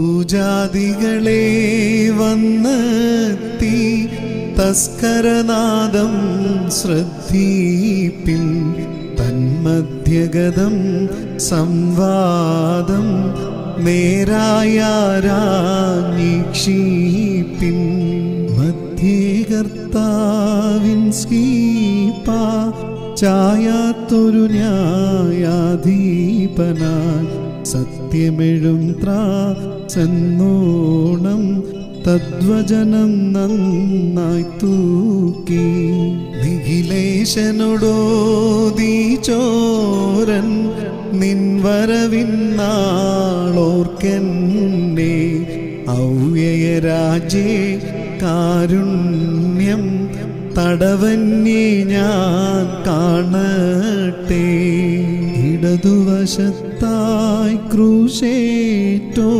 ഭൂജാതികളെ വന്നെത്തി തസ്കരനാദം ശ്രദ്ധീപ്പിൽ തന്മധ്യഗതം സംവാദം നേരായാരാഞ്ഞീക്ഷിപ്പിൻ മധ്യേ കർത്താവിൻ സ്കീപ ചായാത്തൊരു ന്യായാധീപനായി സത്യമെഴും ത്രാസെന്നോണം തദ്വചനം നന്നായി തൂക്കി നിഖിലേശനോടോദീ ചോരൻ നിൻവരവിന്നാളോർക്കെന്നെ ഔവ്യയരാജ്യേ കാരുണ്യം തടവന്യേ ഞാൻ കാണട്ടെ. ഇടതുവശത്തായി ക്രൂശേറ്റോ